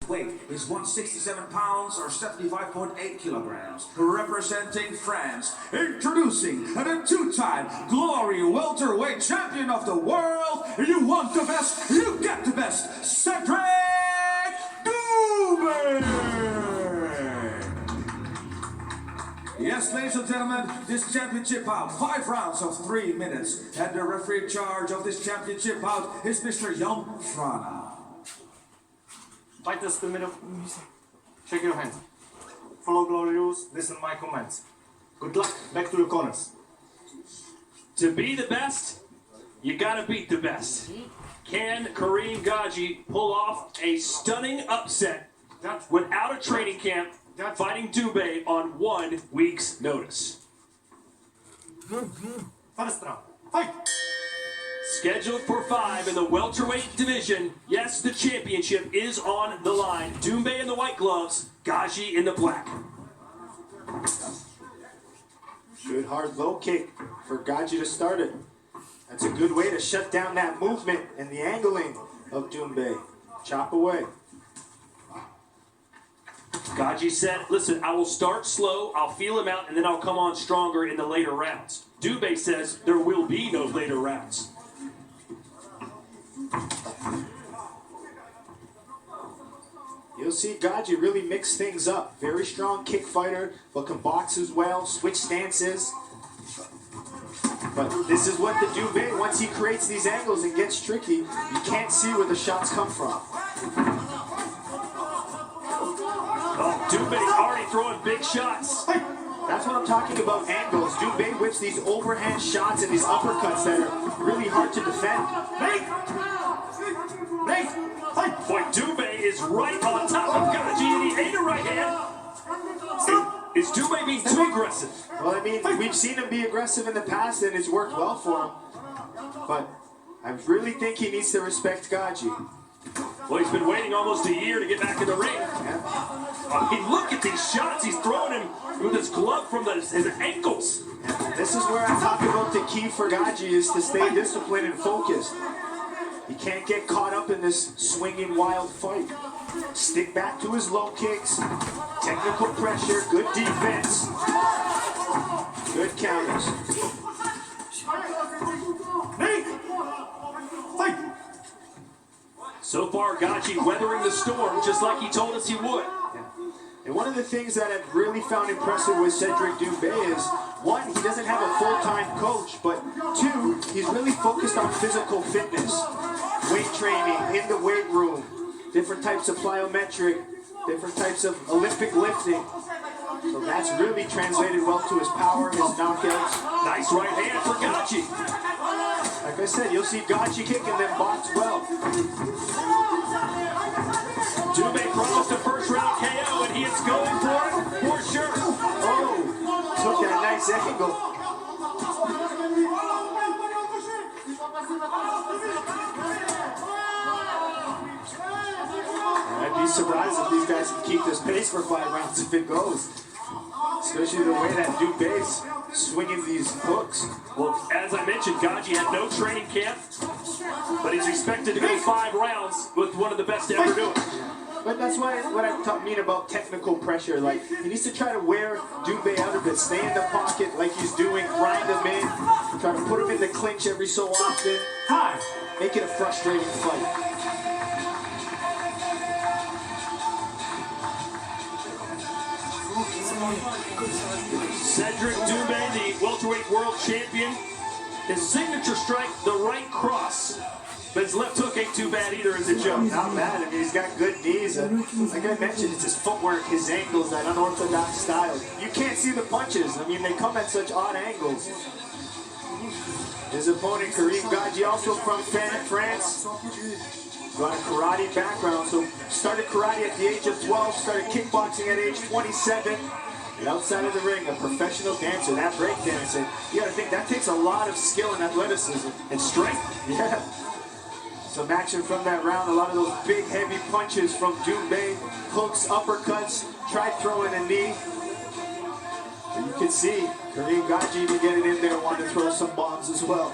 weight is 167 pounds or 75.8 kilograms. Representing France, introducing the two-time glory welterweight champion of the world. You want the best, you get the best. Cedric doumbe. Yes, ladies and gentlemen, this championship bout, 5 rounds of 3 minutes. And the referee in charge of this championship bout is Mr. Jan Frana. Fighters to the middle. Shake your hands. Follow glory rules, listen to my commands. Good luck, back to your corners. To be the best, you gotta beat the best. Can Karim Ghajji pull off a stunning upset without a training camp, fighting doumbe on 1 week's notice? First round, fight! Scheduled for 5 in the welterweight division. Yes, the championship is on the line. Doumbe in the white gloves, Ghajji in the black. Good hard low kick for Ghajji to start it. That's a good way to shut down that movement and the angling of doumbe. Chop away. Ghajji said, listen, I will start slow, I'll feel him out, and then I'll come on stronger in the later rounds. Doumbe says there will be no later rounds. You'll see Ghajji really mix things up. Very strong kick fighter, but can box as well, switch stances. But this is what the doumbe, once he creates these angles and gets tricky, you can't see where the shots come from. Oh, Doumbe's already throwing big shots. That's what I'm talking about, angles. Doumbe whips these overhand shots and these uppercuts that are really hard to defend. Boy, Doumbe is right on top of Ghajji, and he ate a right hand. Is Doumbe being too aggressive? Well, I mean, we've seen him be aggressive in the past, and it's worked well for him. But I really think he needs to respect Ghajji. Well, he's been waiting almost a year to get back in the ring. Yeah. I mean, look at these shots he's throwing him with his glove from his ankles. This is where I talk about the key for Ghajji is to stay disciplined and focused. He can't get caught up in this swinging wild fight. Stick back to his low kicks, technical pressure, good defense, good counters. So far, Ghajji weathering the storm just like he told us he would. And one of the things that I've really found impressive with Cedric doumbe is, 1, he doesn't have a full-time coach, but 2, he's really focused on physical fitness, weight training, in the weight room, different types of plyometric, different types of Olympic lifting. So that's really translated well to his power, his knockouts. Nice right hand for Ghajji. Like I said, you'll see Ghajji kick and then box well. Doumbe promised a first-round KO, and he is going for it, for sure. Oh, took that nice angle. I'd be surprised if these guys can keep this pace for 5 rounds if it goes. Especially the way that Doumbe's swinging these hooks. Well, as I mentioned, Ghajji had no training camp, but he's expected to go 5 rounds with one of the best to ever do it. But that's what I mean about technical pressure. Like, he needs to try to wear doumbe out of it, stay in the pocket like he's doing, grind him in, try to put him in the clinch every so often. Make it a frustrating fight. Cedric doumbe, the welterweight world champion. His signature strike, the right cross. But his left hook ain't too bad either as a joke. Not bad. I mean, he's got good knees. Like I mentioned, it's his footwork, his ankles, that unorthodox style. You can't see the punches. I mean, they come at such odd angles. His opponent, Karim Ghajji, also from France. Got a karate background, so started karate at the age of 12, started kickboxing at age 27. And outside of the ring, a professional dancer, that breakdancing, you gotta think that takes a lot of skill and athleticism. And strength. Yeah. Some action from that round, a lot of those big, heavy punches from doumbe, hooks, uppercuts, tried throwing a knee. And you can see Karim Ghajji even getting in there, wanting to throw some bombs as well.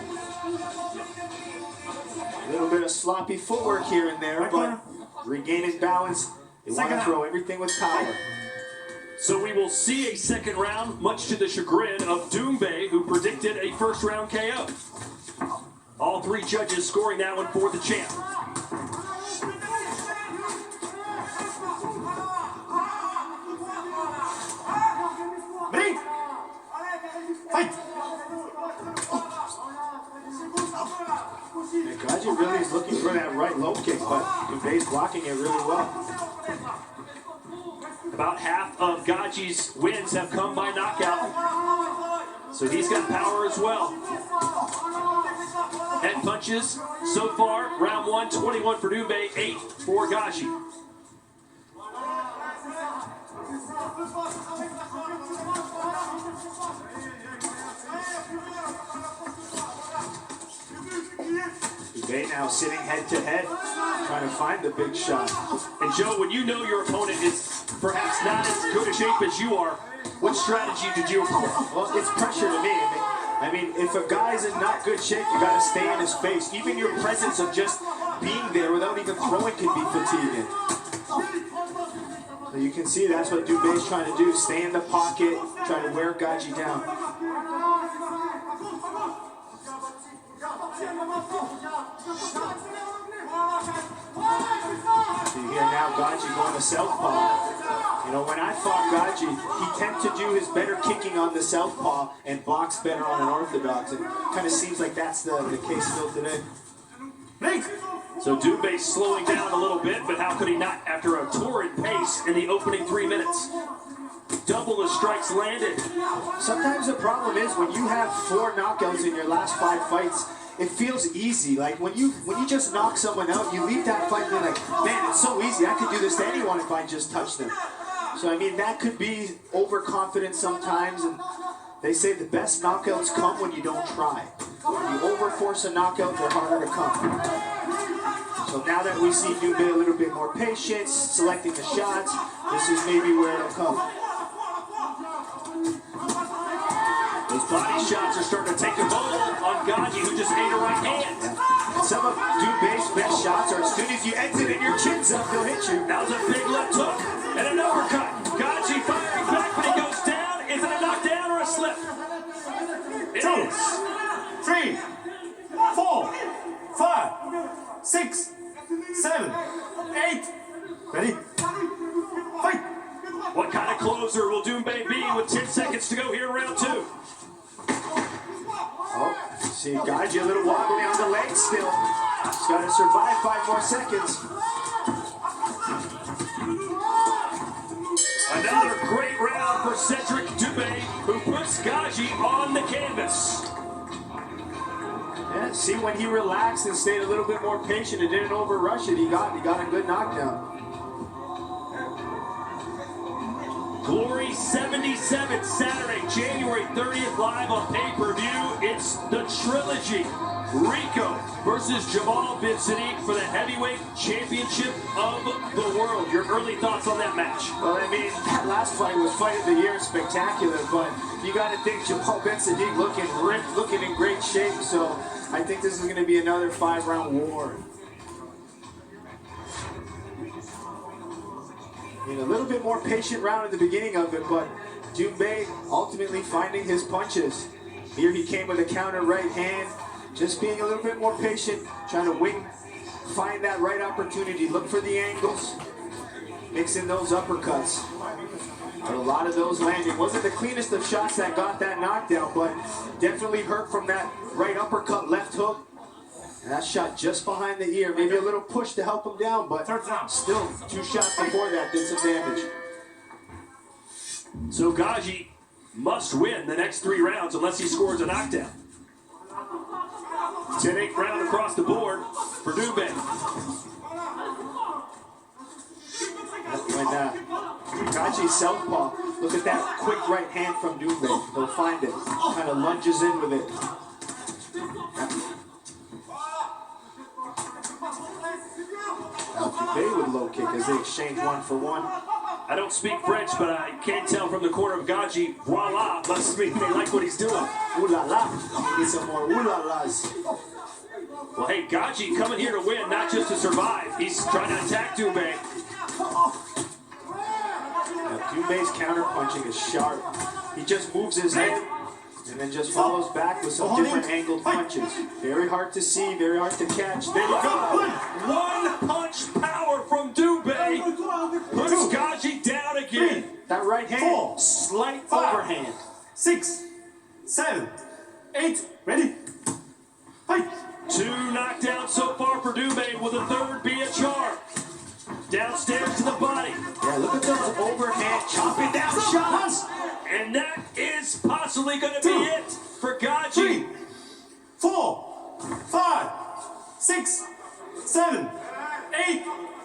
A little bit of sloppy footwork here and there, but regaining balance They want to throw everything with power. So we will see a second round, much to the chagrin of Doumbe, who predicted a first round KO. All three judges scoring that one for the champ. Ready? Fight! And ghajji really is looking for that right low kick, but Doumbe's blocking it really well. About half of Ghajji's wins have come by knockout. So he's got power as well. Head punches so far, round one, 21 for Doumbe, 8 for Ghajji. Doumbe now sitting head to head, trying to find the big shot. And Joe, when you know your opponent is perhaps not as good a shape as you are, what strategy did you employ? Well, it's pressure to me. I mean, if a guy's in not good shape, you got to stay in his face. Even your presence of just being there without even throwing can be fatiguing. So you can see that's what Doumbe's trying to do. Stay in the pocket, try to wear Ghajji down. So you hear now Ghajji going to southpaw. You know, when I fought Ghajji, he tended to do his better kicking on the southpaw and box better on an orthodox. It kind of seems like that's the case still today. So Doumbe slowing down a little bit, but how could he not after a torrid pace in the opening 3 minutes? Double the strikes landed. Sometimes the problem is when you have 4 knockouts in your last 5 fights, it feels easy. Like when you just knock someone out, you leave that fight and you're like, man, it's so easy. I could do this to anyone if I just touch them. So I mean, that could be overconfidence sometimes, and they say the best knockouts come when you don't try. When you overforce a knockout, they're harder to come. So now that we see Doumbe a little bit more patient, selecting the shots, this is maybe where it'll come. Those body shots are starting to take a toll on Ghajji, who just ate a right hand. Some of Doumbe's best shots are as soon as you exit and your chin's up, they'll hit you. That was a big left hook and an uppercut. Ghajji firing back, but he goes down. Is it a knockdown or a slip? It 2, is. 3, 4, 5, 6, 7, 8. Ready? Fight! What kind of closer will Doumbe be with 10 seconds to go here in round 2? Oh, see Ghajji a little wobbly on the legs still. He's got to survive 5 more seconds. Another great round for Cedric Doumbe, who puts Ghajji on the canvas. Yeah, see when he relaxed and stayed a little bit more patient and didn't overrush it, he got a good knockdown. Glory 77, Saturday, January 30th, live on pay-per-view. It's the trilogy. Rico versus Jamal Bin Sadiq for the heavyweight championship of the world. Your early thoughts on that match? Well, I mean, that last fight was fight of the year, spectacular, but you got to think Jamal Bin Sadiq looking ripped, looking in great shape, so I think this is going to be another 5-round war. I mean, a little bit more patient round at the beginning of it, but Doumbe ultimately finding his punches. Here he came with a counter right hand, just being a little bit more patient, trying to find that right opportunity, look for the angles, mixing those uppercuts. But a lot of those landing. Wasn't the cleanest of shots that got that knockdown, but definitely hurt from that right uppercut, left hook. And that shot just behind the ear, maybe a little push to help him down, but still 2 shots before that did some damage. So Ghajji must win the next 3 rounds unless he scores a knockdown. 10-8 round across the board for Doumbe. When Ghajji's southpaw, look at that quick right hand from Doumbe. He'll find it, kind of lunges in with it. Now Doumbe with low kick as they exchange 1 for 1. I don't speak French, but I can't tell from the corner of Ghajji, voila, must mean they like what he's doing. Ooh la la, need some more ooh la las. Well, hey, Ghajji coming here to win, not just to survive. He's trying to attack Doumbe. Doumbe's counter punching is sharp. He just moves his head and then just follows back with some different angled punches. Very hard to see, very hard to catch. There you go. One punch power from doumbe. Puts ghajji down again. That right hand, slight overhand. 6, 7, 8, ready? Fight! 2 knockdowns so far for doumbe. Will the third be a charm? Downstairs to the body. Yeah, look at those overhand chopping down shots. And that is possibly going to be it for ghajji. 3, 4, 5, 6, 7, 8,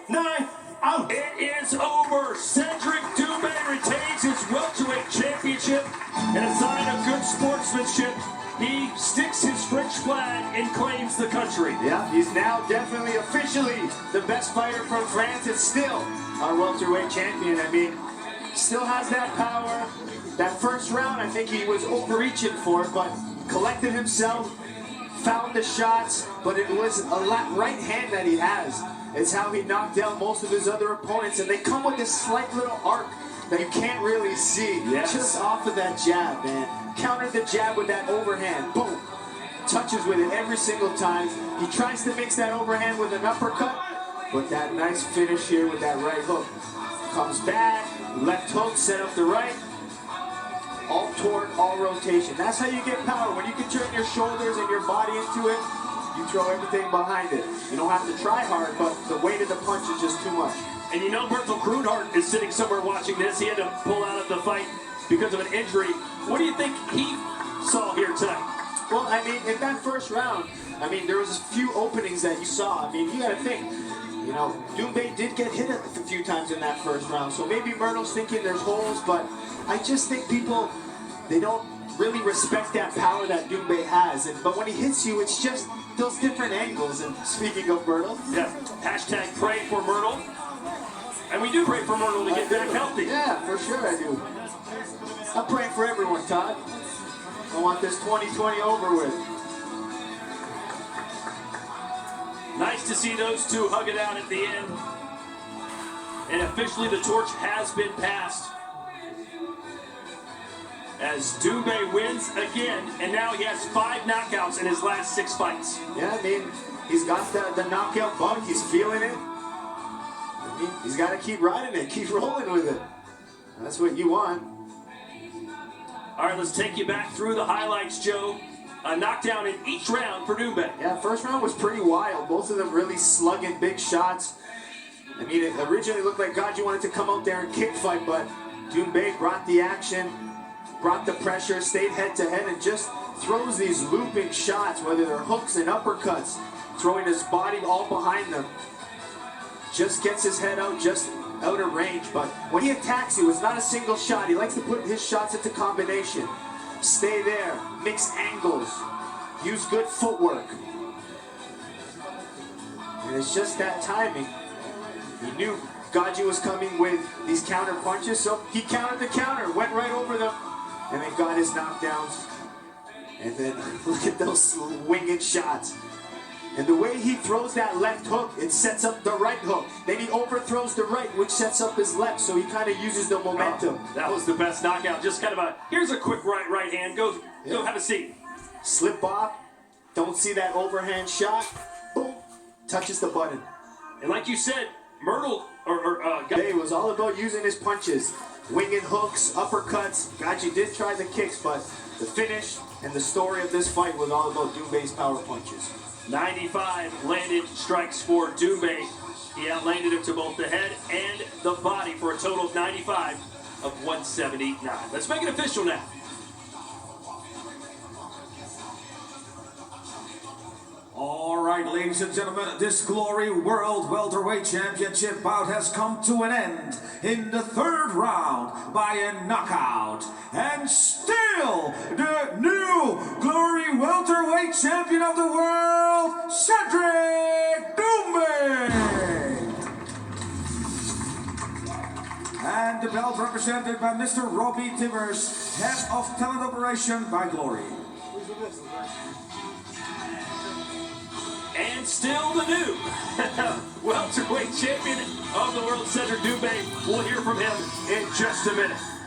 9, out. It is over. Cedric doumbe retains his welterweight championship. And a sign of good sportsmanship, he sticks his French flag and claims the country. Yeah, he's now definitely officially the best fighter from France and still our welterweight champion. I mean, still has that power. That first round, I think he was overreaching for it, but collected himself, found the shots, but it was a right hand that he has. It's how he knocked down most of his other opponents, and they come with this slight little arc that you can't really see. Yes. Just off of that jab, man. Countered the jab with that overhand. Boom. Touches with it every single time. He tries to mix that overhand with an uppercut, but that nice finish here with that right hook. Comes back, left hook, set up the right. All torque, all rotation. That's how you get power. When you can turn your shoulders and your body into it, you throw everything behind it. You don't have to try hard, but the weight of the punch is just too much. And you know Berthel Grunhart is sitting somewhere watching this. He had to pull out of the fight because of an injury. What do you think he saw here tonight? Well, I mean, in that first round, I mean, there was a few openings that you saw. I mean, you got to think, you know, Doumbe did get hit a few times in that first round. So maybe Myrtle's thinking there's holes, but I just think people, they don't really respect that power that Doumbe has. But when he hits you, it's just those different angles. And speaking of Myrtle, Yeah. Hashtag pray for Myrtle. And we do pray for Myrtle to get back healthy. yeah, for sure I do. I'm praying for everyone, Todd. I want this 2020 over with. Nice to see those two hug it out at the end. And officially the torch has been passed. As Doumbe wins again, and now he has 5 knockouts in his last 6 fights. Yeah, I mean, he's got the knockout bug. He's feeling it. I mean, he's got to keep riding it, keep rolling with it. That's what you want. All right, let's take you back through the highlights, Joe. A knockdown in each round for Doumbe. Yeah, first round was pretty wild. Both of them really slugging big shots. I mean, it originally looked like ghajji wanted to come out there and kick fight, but Doumbe brought the action, brought the pressure, stayed head to head, and just throws these looping shots, whether they're hooks and uppercuts, throwing his body all behind them. Just gets his head out, just out of range, but when he attacks you, it's not a single shot. He likes to put his shots into combination. Stay there, mix angles, use good footwork. And it's just that timing. He knew ghajji was coming with these counter punches, so he countered the counter, went right over them, and then got his knockdowns. And then look at those winged shots. And the way he throws that left hook, it sets up the right hook. Then he overthrows the right, which sets up his left, so he kind of uses the momentum. Oh, that was the best knockout. Just kind of a, here's a quick right hand. Go have a seat. Slip off, don't see that overhand shot, boom, touches the button. And like you said, Myrtle, It was all about using his punches, winging hooks, uppercuts. ghajji did try the kicks, but the finish and the story of this fight was all about Doumbe's power punches. 95 landed strikes for Doumbe. He outlanded him to both the head and the body for a total of 95 of 179. Let's make it official now. All right, ladies and gentlemen, this Glory World Welterweight Championship bout has come to an end in the third round by a knockout. And still, the new Glory Welterweight Champion of the world, Cedric doumbe. And the belt represented by Mr. Robbie Timmers, Head of Talent Operation by Glory. And still the new welterweight champion of the world, Cedric doumbe. We'll hear from him in just a minute.